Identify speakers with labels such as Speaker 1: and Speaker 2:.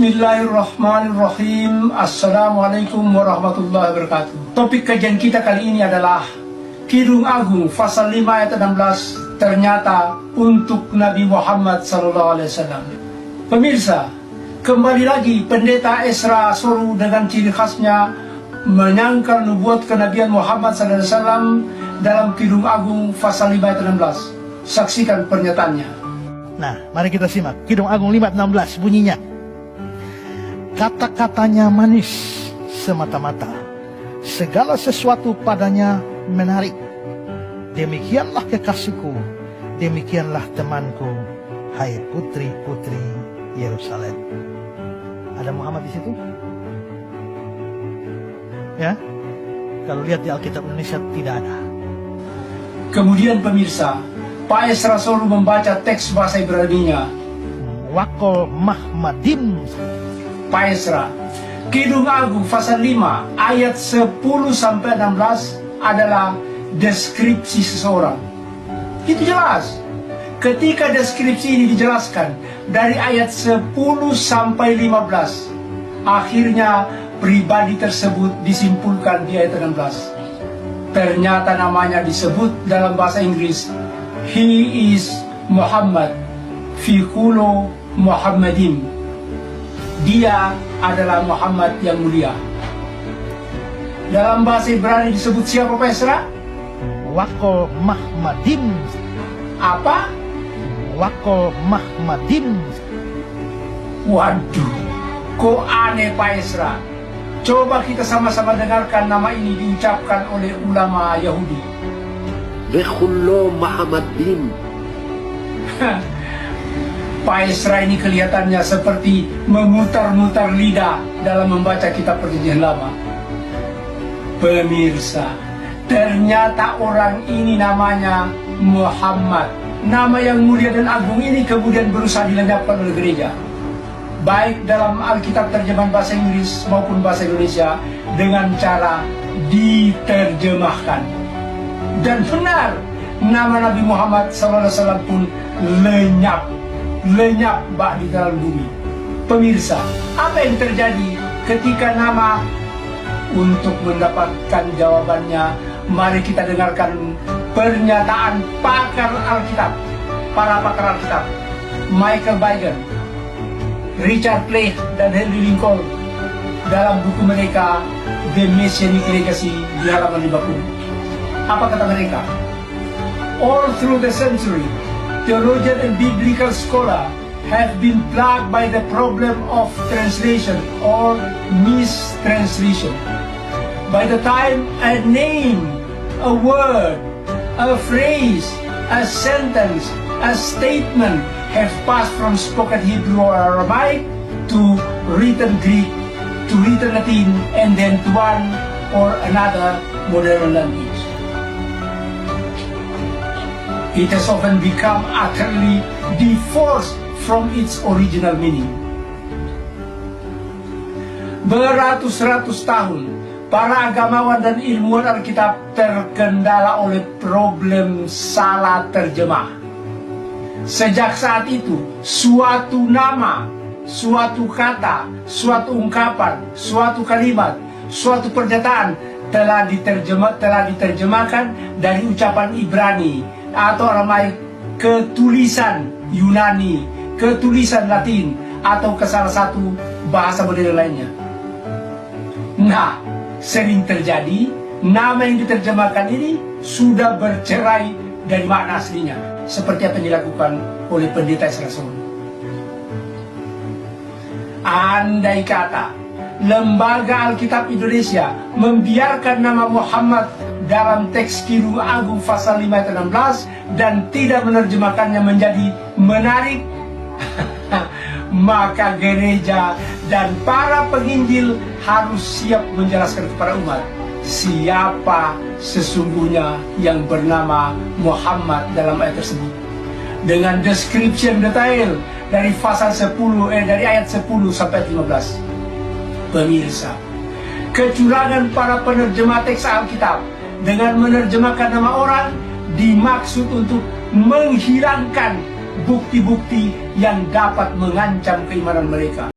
Speaker 1: Bismillahirrahmanirrahim. Assalamualaikum warahmatullahi wabarakatuh. Topik kajian kita kali ini adalah Kidung Agung pasal 5 ayat 16 ternyata untuk Nabi Muhammad SAW. Pemirsa, kembali lagi Pendeta Esra Soru dengan ciri khasnya menyangkal nubuat kenabian Muhammad SAW dalam Kidung Agung pasal 5 ayat 16. Saksikan pernyataannya.
Speaker 2: Nah, mari kita simak Kidung Agung 5:16 bunyinya. Kata-katanya manis semata-mata, segala sesuatu padanya menarik. Demikianlah kekasihku, demikianlah temanku, hai putri-putri Yerusalem. Ada Muhammad di situ? Ya? Kalau lihat di Alkitab Indonesia tidak ada.
Speaker 1: Kemudian pemirsa, Pak Esra Soru membaca teks bahasa Ibrani-nya.
Speaker 2: Wakol Mahmadim.
Speaker 1: Pak Esra, Kidung Agung pasal 5 ayat 10-16 adalah deskripsi seseorang. Itu jelas. Ketika deskripsi ini dijelaskan dari ayat 10-15, akhirnya pribadi tersebut disimpulkan di ayat 16. Ternyata namanya disebut dalam bahasa Inggris, He is Muhammad, Fikulo Muhammadim. Dia adalah Muhammad yang mulia. Dalam bahasa Ibrani disebut siapa, Pak Esra?
Speaker 2: Wakol Mahmadim.
Speaker 1: Apa?
Speaker 2: Wakol Mahmadim.
Speaker 1: Waduh, kok aneh Pak Esra. Coba kita sama-sama dengarkan nama ini diucapkan oleh ulama Yahudi.
Speaker 3: Bekhullo Muhammadim.
Speaker 1: Pak Esra ini kelihatannya seperti memutar-mutar lidah dalam membaca kitab Perjanjian Lama. Pemirsa, ternyata orang ini namanya Muhammad. Nama yang mulia dan agung ini kemudian berusaha dilenyapkan oleh gereja, baik dalam Alkitab terjemahan bahasa Inggris maupun bahasa Indonesia, dengan cara diterjemahkan. Dan benar, nama Nabi Muhammad SAW pun lenyap bah di dalam bumi. Pemirsa, apa yang terjadi ketika nama? Untuk mendapatkan jawabannya, mari kita dengarkan pernyataan pakar Alkitab, para pakar Alkitab, Michael Bigan, Richard Leigh, dan Henry Lincoln dalam buku mereka The Messianic Legacy di halaman 50. Apa kata mereka? All through the century, theologian and biblical scholar have been plagued by the problem of translation or mistranslation. By the time a name, a word, a phrase, a sentence, a statement have passed from spoken Hebrew or Aramaic to written Greek, to written Latin, and then to one or another modern language, it has often become utterly divorced from its original meaning. Beratus-ratus tahun, para agamawan dan ilmuwan Alkitab terkendala oleh problem salah terjemah. Sejak saat itu, suatu nama, suatu kata, suatu ungkapan, suatu kalimat, suatu pernyataan telah diterjemahkan dari ucapan Ibrani atau Aramaik ke tulisan Yunani, ke tulisan Latin, atau ke salah satu bahasa modern lainnya. Nah, sering terjadi nama yang diterjemahkan ini sudah bercerai dari makna aslinya, seperti apa yang dilakukan oleh Pendeta Esra Soru. Andai kata Lembaga Alkitab Indonesia membiarkan nama Muhammad dalam teks Kidung Agung pasal 5 ayat 16 dan tidak menerjemahkannya menjadi menarik, maka gereja dan para penginjil harus siap menjelaskan kepada umat siapa sesungguhnya yang bernama Muhammad dalam ayat tersebut, dengan deskripsi yang detail dari pasal 10 dari ayat 10 sampai 15. Pemirsa, kecurangan para penerjemah teks Alkitab dengan menerjemahkan nama orang dimaksud untuk menghilangkan bukti-bukti yang dapat mengancam keimanan mereka.